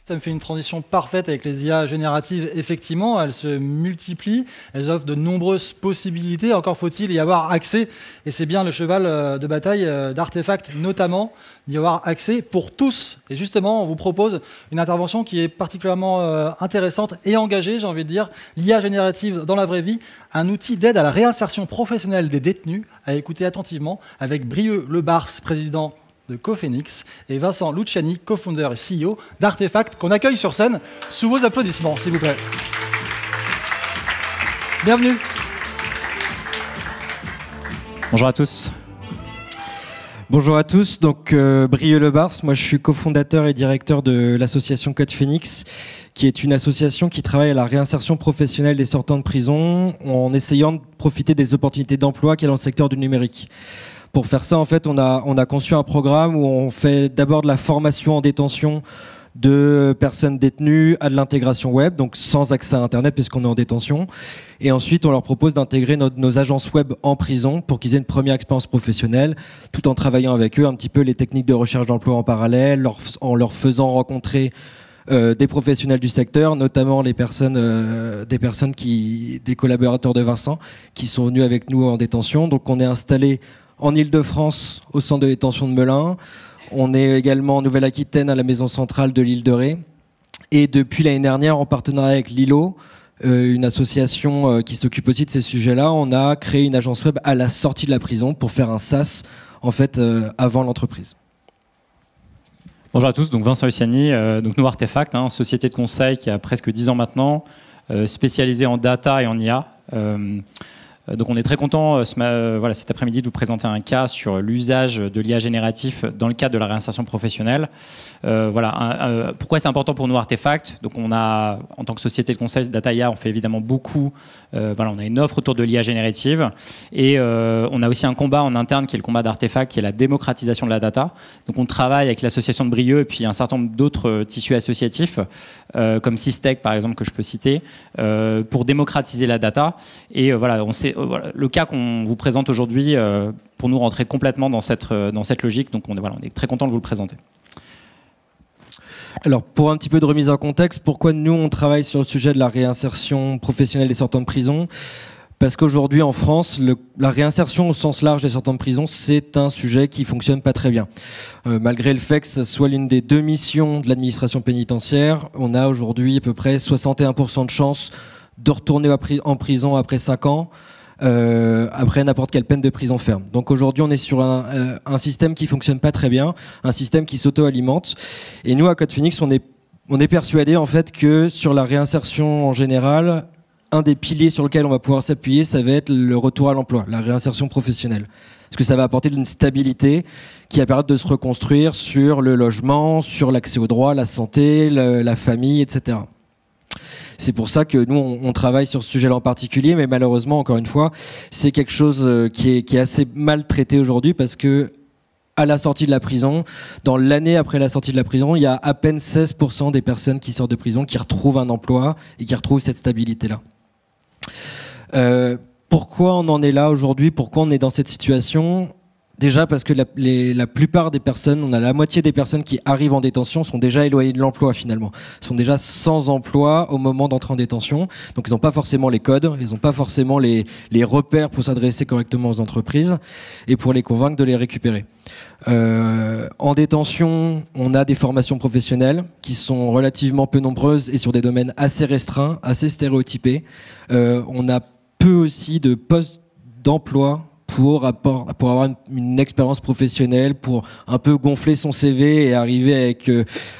Ça me fait une transition parfaite avec les IA génératives. Effectivement, elles se multiplient, elles offrent de nombreuses possibilités. Encore faut-il y avoir accès. Et c'est bien le cheval de bataille d'Artefact, notamment, d'y avoir accès pour tous. Et justement, on vous propose une intervention qui est particulièrement intéressante et engagée, j'ai envie de dire. L'IA générative dans la vraie vie, un outil d'aide à la réinsertion professionnelle des détenus, à écouter attentivement, avec Brieux Lebars, président de Cophénix, et Vincent Luciani, co-founder et CEO d'Artefact, qu'on accueille sur scène sous vos applaudissements, s'il vous plaît. Bienvenue. Bonjour à tous. Bonjour à tous, donc Brieux Lebars, moi je suis cofondateur et directeur de l'association Cophénix, qui est une association qui travaille à la réinsertion professionnelle des sortants de prison en essayant de profiter des opportunités d'emploi qu'il y a dans le secteur du numérique. Pour faire ça, en fait, on a conçu un programme où on fait d'abord de la formation en détention de personnes détenues à de l'intégration web, donc sans accès à Internet puisqu'on est en détention. Et ensuite, on leur propose d'intégrer nos agences web en prison pour qu'ils aient une première expérience professionnelle, tout en travaillant avec eux un petit peu les techniques de recherche d'emploi en parallèle, en leur faisant rencontrer des professionnels du secteur, notamment des collaborateurs de Vincent qui sont venus avec nous en détention. Donc on est installé en Île-de-France, au centre de détention de Melun. On est également en Nouvelle-Aquitaine, à la maison centrale de l'île de Ré. Et depuis l'année dernière, en partenariat avec Lilo, une association qui s'occupe aussi de ces sujets-là, on a créé une agence web à la sortie de la prison pour faire un SaaS, en fait, avant l'entreprise. Bonjour à tous, donc Vincent Luciani, donc nous Artefact, société de conseil qui a presque 10 ans maintenant, spécialisée en data et en IA. Donc on est très content cet après-midi de vous présenter un cas sur l'usage de l'IA génératif dans le cadre de la réinsertion professionnelle. Pourquoi c'est important pour nous Artefact? Donc on a, en tant que société de conseil Data IA, on fait évidemment beaucoup. On a une offre autour de l'IA générative et on a aussi un combat en interne qui est le combat d'Artefact, qui est la démocratisation de la data. Donc on travaille avec l'association de Brieux et puis un certain nombre d'autres tissus associatifs comme Systech par exemple que je peux citer pour démocratiser la data. Et le cas qu'on vous présente aujourd'hui, pour nous rentrer complètement dans cette logique, donc on est très content de vous le présenter. Alors, pour un petit peu de remise en contexte, pourquoi nous on travaille sur le sujet de la réinsertion professionnelle des sortants de prison? Parce qu'aujourd'hui en France, la réinsertion au sens large des sortants de prison, c'est un sujet qui fonctionne pas très bien. Malgré le fait que ce soit l'une des 2 missions de l'administration pénitentiaire, on a aujourd'hui à peu près 61% de chances de retourner en prison après 5 ans. Après n'importe quelle peine de prison ferme. Donc aujourd'hui on est sur un système qui fonctionne pas très bien, un système qui s'auto-alimente. Et nous à Cophénix on est persuadés en fait que sur la réinsertion en général, un des piliers sur lequel on va pouvoir s'appuyer, ça va être le retour à l'emploi, la réinsertion professionnelle. Parce que ça va apporter une stabilité qui va permettre de se reconstruire sur le logement, sur l'accès aux droits, la santé, la famille, etc. C'est pour ça que nous, on travaille sur ce sujet-là en particulier, mais malheureusement, encore une fois, c'est quelque chose qui est assez mal traité aujourd'hui parce que à la sortie de la prison, dans l'année après la sortie de la prison, il y a à peine 16% des personnes qui sortent de prison qui retrouvent un emploi et qui retrouvent cette stabilité-là. Pourquoi on en est là aujourd'hui? Pourquoi on est dans cette situation? Déjà parce que la plupart des personnes, on a la moitié des personnes qui arrivent en détention sont déjà éloignées de l'emploi finalement, sont déjà sans emploi au moment d'entrer en détention, donc ils n'ont pas forcément les codes, ils n'ont pas forcément les repères pour s'adresser correctement aux entreprises et pour les convaincre de les récupérer. En détention, on a des formations professionnelles qui sont relativement peu nombreuses et sur des domaines assez restreints, assez stéréotypés. On a peu aussi de postes d'emploi pour avoir une expérience professionnelle, pour un peu gonfler son CV et arriver avec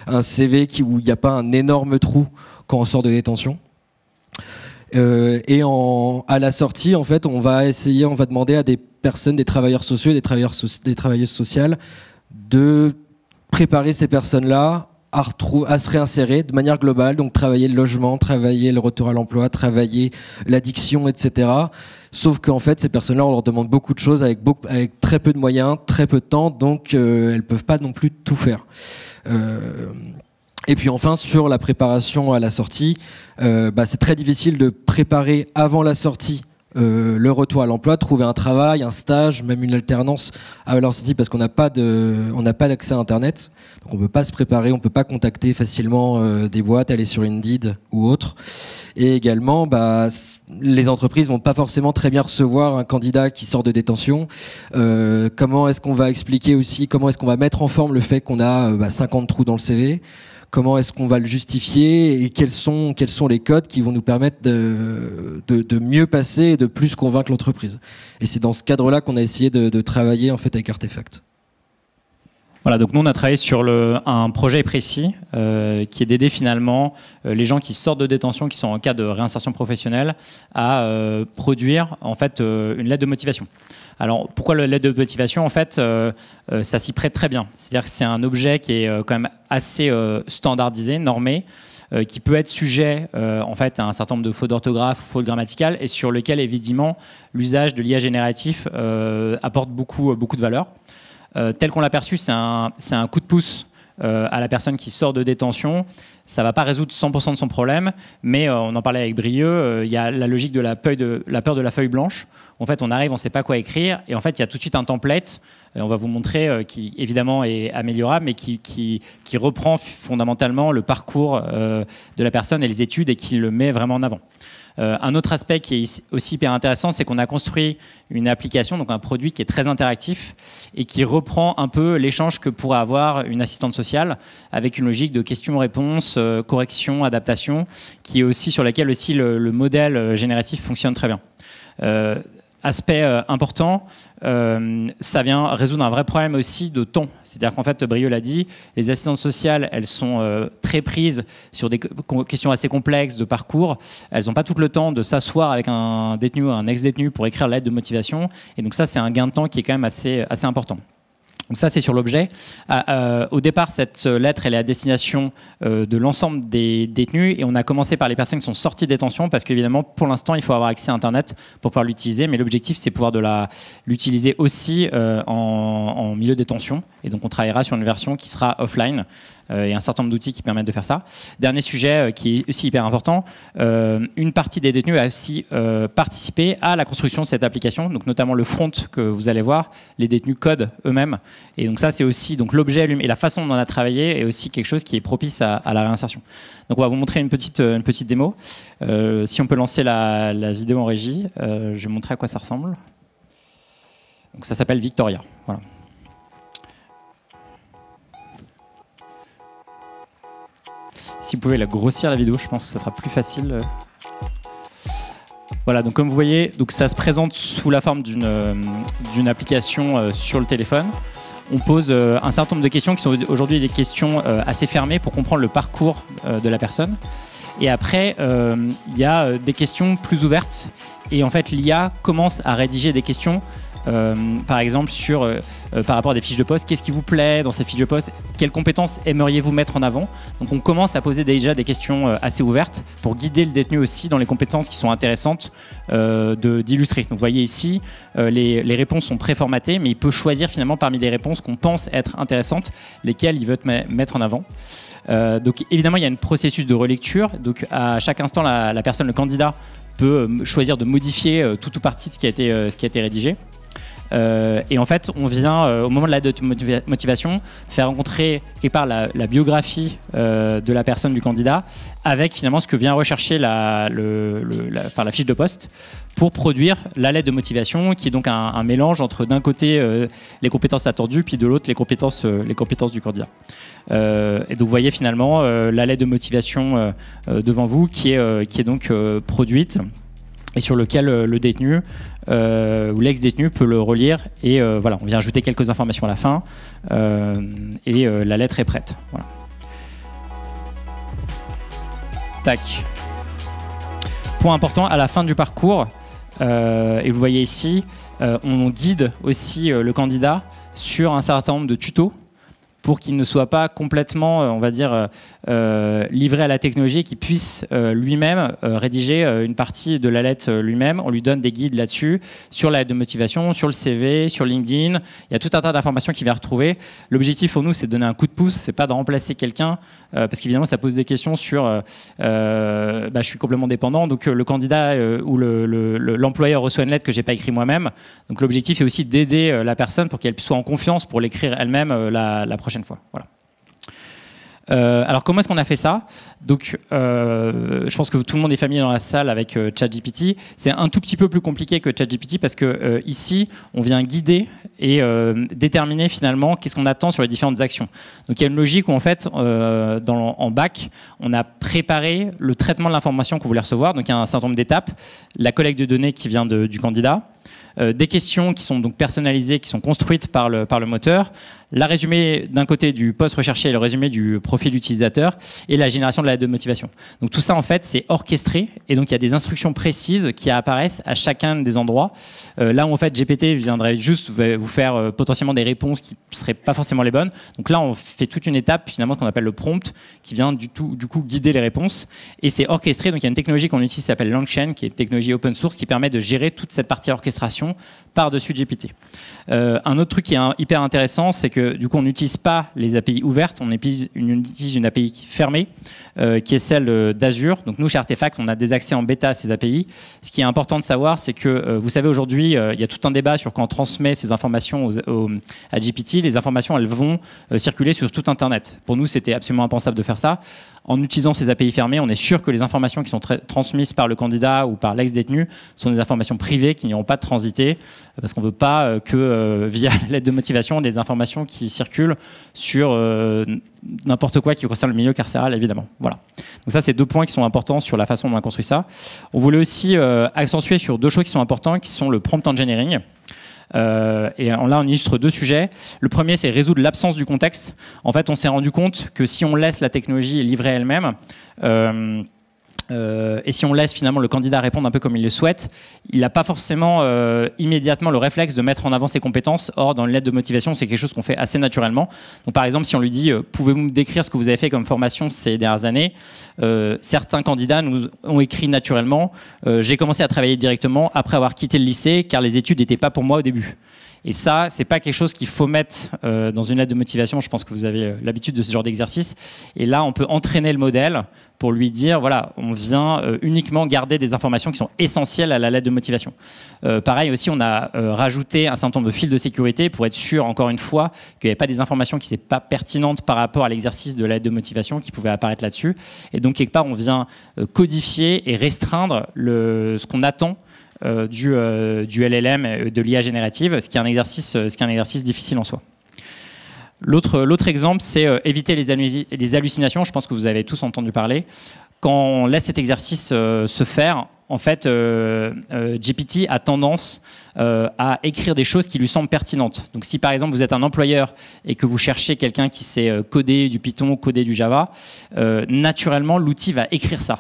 un CV où il n'y a pas un énorme trou quand on sort de détention. À la sortie, en fait, on va demander à des personnes, des travailleurs sociaux, des travailleuses sociales, de préparer ces personnes-là à se réinsérer de manière globale, donc travailler le logement, travailler le retour à l'emploi, travailler l'addiction, etc. Sauf qu'en fait, ces personnes-là, on leur demande beaucoup de choses avec très peu de moyens, très peu de temps, donc elles peuvent pas non plus tout faire. Et puis enfin, sur la préparation à la sortie, c'est très difficile de préparer avant la sortie le retour à l'emploi, trouver un travail, un stage, même une alternance à leur sortie, parce qu'on n'a pas d'accès à Internet, donc on ne peut pas se préparer, on ne peut pas contacter facilement des boîtes, aller sur Indeed ou autre. Et également, les entreprises vont pas forcément très bien recevoir un candidat qui sort de détention. Comment est-ce qu'on va expliquer aussi, comment est-ce qu'on va mettre en forme le fait qu'on a 50 trous dans le CV ? Comment est-ce qu'on va le justifier et quels sont les codes qui vont nous permettre de mieux passer et de plus convaincre l'entreprise. Et c'est dans ce cadre-là qu'on a essayé de travailler en fait avec Artefact. Voilà, donc nous on a travaillé sur un projet précis qui est d'aider finalement les gens qui sortent de détention, qui sont en cas de réinsertion professionnelle, à produire en fait une lettre de motivation. Alors pourquoi la lettre de motivation ? En fait, ça s'y prête très bien. C'est-à-dire que c'est un objet qui est quand même assez standardisé, normé, qui peut être sujet en fait à un certain nombre de fautes d'orthographe, fautes grammaticales, et sur lequel évidemment l'usage de l'IA génératif apporte beaucoup de valeur. Tel qu'on l'a perçu, c'est un coup de pouce à la personne qui sort de détention. Ça ne va pas résoudre 100% de son problème, mais on en parlait avec Brieux, il y a la logique de la peur de la feuille blanche. En fait, on arrive, on ne sait pas quoi écrire, et en fait, il y a tout de suite un template, on va vous montrer, qui évidemment est améliorable, mais qui reprend fondamentalement le parcours de la personne et les études, et qui le met vraiment en avant. Un autre aspect qui est aussi hyper intéressant, c'est qu'on a construit une application, donc un produit qui est très interactif et qui reprend un peu l'échange que pourrait avoir une assistante sociale, avec une logique de questions-réponses, correction, adaptation, qui est aussi sur laquelle aussi le modèle génératif fonctionne très bien. Aspect important, ça vient résoudre un vrai problème aussi de temps. C'est-à-dire qu'en fait, Brieux l'a dit, les assistantes sociales, elles sont très prises sur des questions assez complexes de parcours. Elles n'ont pas tout le temps de s'asseoir avec un détenu ou un ex-détenu pour écrire la lettre de motivation. Et donc ça, c'est un gain de temps qui est quand même assez important. Donc ça, c'est sur l'objet. Au départ, cette lettre, elle est à destination de l'ensemble des détenus, et on a commencé par les personnes qui sont sorties de détention, parce qu'évidemment, pour l'instant, il faut avoir accès à Internet pour pouvoir l'utiliser, mais l'objectif, c'est pouvoir l'utiliser aussi en milieu de détention, et donc on travaillera sur une version qui sera offline, et un certain nombre d'outils qui permettent de faire ça. Dernier sujet qui est aussi hyper important, une partie des détenus a aussi participé à la construction de cette application, donc notamment le front que vous allez voir, les détenus codent eux-mêmes, et donc ça c'est aussi donc l'objet et la façon dont on a travaillé est aussi quelque chose qui est propice à la réinsertion. Donc on va vous montrer une petite démo. Si on peut lancer la vidéo en régie, je vais montrer à quoi ça ressemble. Donc ça s'appelle Victoria. Voilà. Si vous pouvez la grossir la vidéo, je pense que ça sera plus facile. Voilà, donc comme vous voyez, donc ça se présente sous la forme d'une application sur le téléphone. On pose un certain nombre de questions qui sont aujourd'hui des questions assez fermées pour comprendre le parcours de la personne. Et après, il y a des questions plus ouvertes. Et en fait, l'IA commence à rédiger des questions, par exemple, par rapport à des fiches de poste. Qu'est-ce qui vous plaît dans ces fiches de poste ? Quelles compétences aimeriez-vous mettre en avant ? Donc on commence à poser déjà des questions assez ouvertes pour guider le détenu aussi dans les compétences qui sont intéressantes d'illustrer. Donc vous voyez ici, les réponses sont préformatées, mais il peut choisir finalement parmi les réponses qu'on pense être intéressantes, lesquelles il veut mettre en avant. Donc évidemment, il y a un processus de relecture. Donc à chaque instant, la personne, le candidat, peut choisir de modifier tout ou partie de ce qui a été rédigé. Et en fait, on vient, au moment de la motivation, faire rencontrer quelque part la biographie de la personne, du candidat, avec finalement ce que vient rechercher la fiche de poste pour produire la lettre de motivation, qui est donc un mélange entre d'un côté les compétences attendues, puis de l'autre les compétences du candidat. Et donc vous voyez finalement la lettre de motivation devant vous qui est donc produite, et sur lequel le détenu ou l'ex-détenu peut le relire. Et voilà, on vient ajouter quelques informations à la fin, et la lettre est prête. Voilà. Tac. Point important, à la fin du parcours, et vous voyez ici, on guide aussi le candidat sur un certain nombre de tutos pour qu'il ne soit pas complètement, on va dire, livré à la technologie, qu'il puisse lui-même rédiger une partie de la lettre lui-même. On lui donne des guides là-dessus, sur la lettre de motivation, sur le CV, sur LinkedIn. Il y a tout un tas d'informations qu'il va retrouver. L'objectif pour nous, c'est de donner un coup de pouce, c'est pas de remplacer quelqu'un, parce qu'évidemment, ça pose des questions sur je suis complètement dépendant, donc le candidat ou l'employeur reçoit une lettre que j'ai pas écrite moi-même. Donc l'objectif, c'est aussi d'aider la personne pour qu'elle soit en confiance pour l'écrire elle-même la prochaine fois. Voilà. Alors comment est-ce qu'on a fait ça? Donc je pense que tout le monde est familier dans la salle avec ChatGPT. C'est un tout petit peu plus compliqué que ChatGPT parce que ici on vient guider et déterminer finalement qu'est-ce qu'on attend sur les différentes actions. Donc il y a une logique où en fait en bac on a préparé le traitement de l'information qu'on voulait recevoir. Donc il y a un certain nombre d'étapes, la collecte de données qui vient du candidat, des questions qui sont donc personnalisées, qui sont construites par le moteur, la résumé d'un côté du poste recherché et le résumé du profil utilisateur et la génération de la lettre de motivation. Donc tout ça en fait c'est orchestré et donc il y a des instructions précises qui apparaissent à chacun des endroits. Là où en fait GPT viendrait juste vous faire potentiellement des réponses qui ne seraient pas forcément les bonnes. Donc là on fait toute une étape finalement qu'on appelle le prompt qui vient du coup guider les réponses et c'est orchestré. Donc il y a une technologie qu'on utilise qui s'appelle LangChain qui est une technologie open source qui permet de gérer toute cette partie orchestration par-dessus GPT. Un autre truc qui est hyper intéressant, c'est que du coup on n'utilise pas les API ouvertes, on utilise une API fermée qui est celle d'Azure. Donc nous chez Artefact, on a des accès en bêta à ces API. Ce qui est important de savoir, c'est que vous savez aujourd'hui, il y a tout un débat sur quand on transmet ces informations à GPT, les informations elles vont circuler sur tout Internet. Pour nous, c'était absolument impensable de faire ça. En utilisant ces API fermées, on est sûr que les informations qui sont transmises par le candidat ou par l'ex-détenu sont des informations privées qui n'iront pas transiter parce qu'on ne veut pas que via la lettre de motivation, des informations qui circulent sur n'importe quoi qui concerne le milieu carcéral, évidemment. Voilà. Donc ça, c'est 2 points qui sont importants sur la façon dont on a construit ça. On voulait aussi accentuer sur 2 choses qui sont importantes, qui sont le prompt engineering. Et là, on illustre 2 sujets. Le premier, c'est résoudre l'absence du contexte. En fait, on s'est rendu compte que si on laisse la technologie livrer elle-même, et si on laisse finalement le candidat répondre un peu comme il le souhaite, il n'a pas forcément immédiatement le réflexe de mettre en avant ses compétences. Or, dans une lettre de motivation, c'est quelque chose qu'on fait assez naturellement. Donc, par exemple, si on lui dit « Pouvez-vous me décrire ce que vous avez fait comme formation ces dernières années ?» Certains candidats nous ont écrit naturellement « J'ai commencé à travailler directement après avoir quitté le lycée car les études n'étaient pas pour moi au début. » Et ça, c'est pas quelque chose qu'il faut mettre dans une lettre de motivation. Je pense que vous avez l'habitude de ce genre d'exercice. Et là, on peut entraîner le modèle pour lui dire, voilà, on vient uniquement garder des informations qui sont essentielles à la lettre de motivation. Pareil aussi, on a rajouté un certain nombre de fils de sécurité pour être sûr, encore une fois, qu'il n'y avait pas des informations qui ne sont pas pertinentes par rapport à l'exercice de la lettre de motivation qui pouvaient apparaître là-dessus. Et donc, quelque part, on vient codifier et restreindre ce qu'on attend du LLM, de l'IA générative, ce qui est un exercice difficile en soi. L'autre exemple, c'est éviter les hallucinations. Je pense que vous avez tous entendu parler. Quand on laisse cet exercice se faire, en fait, GPT a tendance à écrire des choses qui lui semblent pertinentes. Donc si par exemple vous êtes un employeur et que vous cherchez quelqu'un qui sait coder du Python, coder du Java, naturellement l'outil va écrire ça.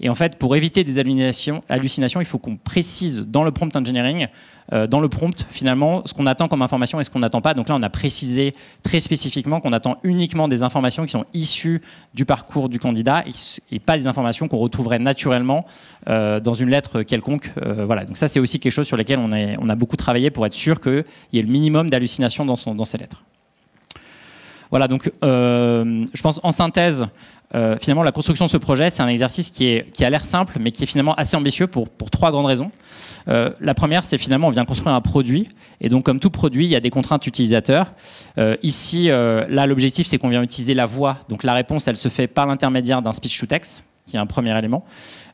Et en fait, pour éviter des hallucinations, il faut qu'on précise dans le prompt engineering, dans le prompt, finalement, ce qu'on attend comme information et ce qu'on n'attend pas. Donc là, on a précisé très spécifiquement qu'on attend uniquement des informations qui sont issues du parcours du candidat et pas des informations qu'on retrouverait naturellement dans une lettre quelconque. Voilà. Donc ça, c'est aussi quelque chose sur lequel on a beaucoup travaillé pour être sûr qu'il y ait le minimum d'hallucinations dans ces lettres. Voilà, donc je pense en synthèse, finalement la construction de ce projet, c'est un exercice qui a l'air simple, mais qui est finalement assez ambitieux pour 3 grandes raisons. La première, c'est finalement on vient construire un produit, et donc comme tout produit, il y a des contraintes utilisateurs. Ici, là, l'objectif, c'est qu'on vient utiliser la voix, donc la réponse, elle se fait par l'intermédiaire d'un speech to text, qui est un premier élément.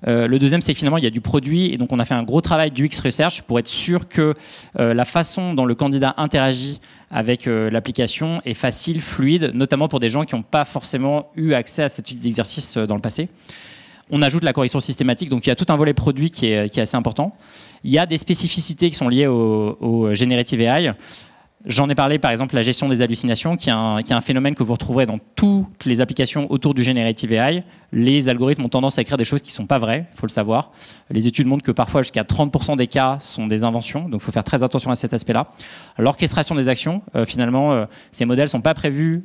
Le deuxième, c'est que finalement, il y a du produit, et donc on a fait un gros travail d'UX Research pour être sûr que la façon dont le candidat interagit avec l'application est facile, fluide, notamment pour des gens qui n'ont pas forcément eu accès à ce type d'exercice dans le passé. On ajoute la correction systématique, donc il y a tout un volet produit qui est assez important. Il y a des spécificités qui sont liées au Generative AI. J'en ai parlé, par exemple, la gestion des hallucinations, qui est un phénomène que vous retrouverez dans toutes les applications autour du Generative AI. Les algorithmes ont tendance à écrire des choses qui ne sont pas vraies, il faut le savoir. Les études montrent que parfois, jusqu'à 30% des cas sont des inventions, donc il faut faire très attention à cet aspect-là. L'orchestration des actions, finalement, ces modèles ne sont pas prévus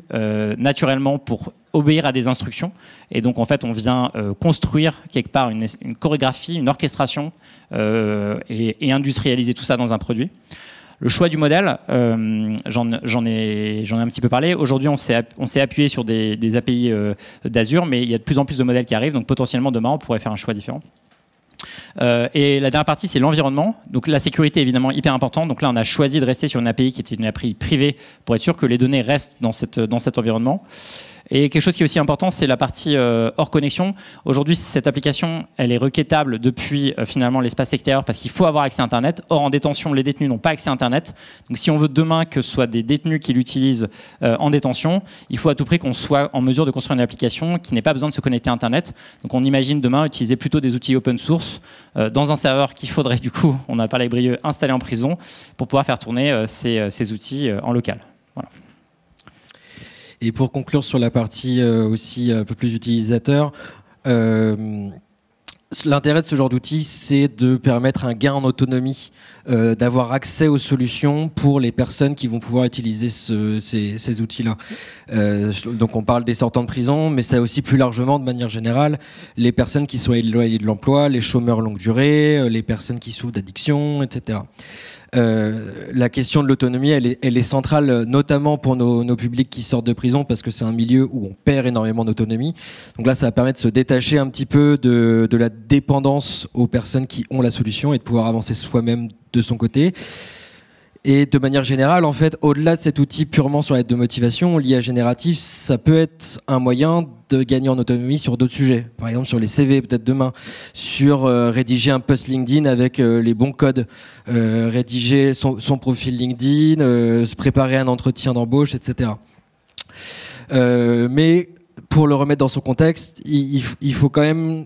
naturellement pour obéir à des instructions. Et donc, en fait, on vient construire quelque part une chorégraphie, une orchestration et industrialiser tout ça dans un produit. Le choix du modèle, j'en ai un petit peu parlé. Aujourd'hui, on s'est appuyé sur des API d'Azure, mais il y a de plus en plus de modèles qui arrivent, donc potentiellement demain, on pourrait faire un choix différent. Et la dernière partie, c'est l'environnement. Donc la sécurité est évidemment hyper importante. Donc là, on a choisi de rester sur une API qui était une API privée pour être sûr que les données restent dans cet environnement. Et quelque chose qui est aussi important, c'est la partie hors connexion. Aujourd'hui, cette application, elle est requêtable depuis finalement l'espace extérieur parce qu'il faut avoir accès à Internet. Or, en détention, les détenus n'ont pas accès à Internet. Donc, si on veut demain que ce soit des détenus qui l'utilisent en détention, il faut à tout prix qu'on soit en mesure de construire une application qui n'ait pas besoin de se connecter à Internet. Donc, on imagine demain utiliser plutôt des outils open source dans un serveur qu'il faudrait, du coup, on n'a pas les brieux, installer en prison pour pouvoir faire tourner ces outils en local. Voilà. Et pour conclure sur la partie aussi un peu plus utilisateur, l'intérêt de ce genre d'outil, c'est de permettre un gain en autonomie, d'avoir accès aux solutions pour les personnes qui vont pouvoir utiliser ces outils-là. Donc on parle des sortants de prison, mais c'est aussi plus largement, de manière générale, les personnes qui sont éloignées de l'emploi, les chômeurs longue durée, les personnes qui souffrent d'addiction, etc. La question de l'autonomie, elle est centrale, notamment pour nos publics qui sortent de prison, parce que c'est un milieu où on perd énormément d'autonomie. Donc là, ça va permettre de se détacher un petit peu de la dépendance aux personnes qui ont la solution et de pouvoir avancer soi-même de son côté. Et de manière générale, en fait, au-delà de cet outil purement sur l'aide de motivation, l'IA générative, ça peut être un moyen de gagner en autonomie sur d'autres sujets. Par exemple, sur les CV, peut-être demain, sur rédiger un post LinkedIn avec les bons codes, rédiger son profil LinkedIn, se préparer un entretien d'embauche, etc. Mais pour le remettre dans son contexte, il faut quand même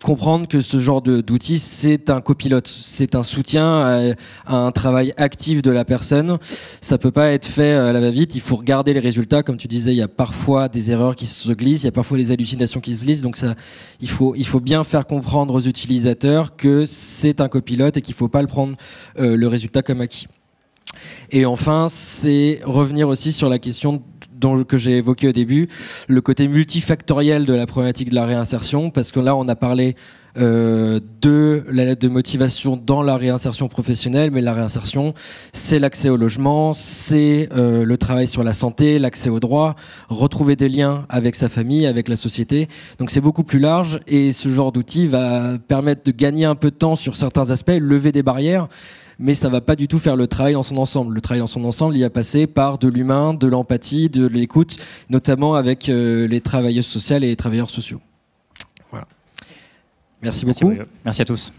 comprendre que ce genre d'outil, c'est un copilote, c'est un soutien à un travail actif de la personne. Ça peut pas être fait à la va-vite, il faut regarder les résultats. Comme tu disais, il y a parfois des erreurs qui se glissent, il y a parfois des hallucinations qui se glissent. Donc ça, il faut bien faire comprendre aux utilisateurs que c'est un copilote et qu'il faut pas le prendre le résultat comme acquis. Et enfin, c'est revenir aussi sur la question que j'ai évoqué au début, le côté multifactoriel de la problématique de la réinsertion, parce que là on a parlé de la lettre de motivation dans la réinsertion professionnelle, mais la réinsertion, c'est l'accès au logement, c'est le travail sur la santé, l'accès aux droits, retrouver des liens avec sa famille, avec la société. Donc c'est beaucoup plus large et ce genre d'outil va permettre de gagner un peu de temps sur certains aspects, lever des barrières, mais ça va pas du tout faire le travail dans son ensemble. Le travail dans son ensemble, il va passer par de l'humain, de l'empathie, de l'écoute, notamment avec les travailleuses sociales et les travailleurs sociaux. Voilà. Merci beaucoup. Merci à tous.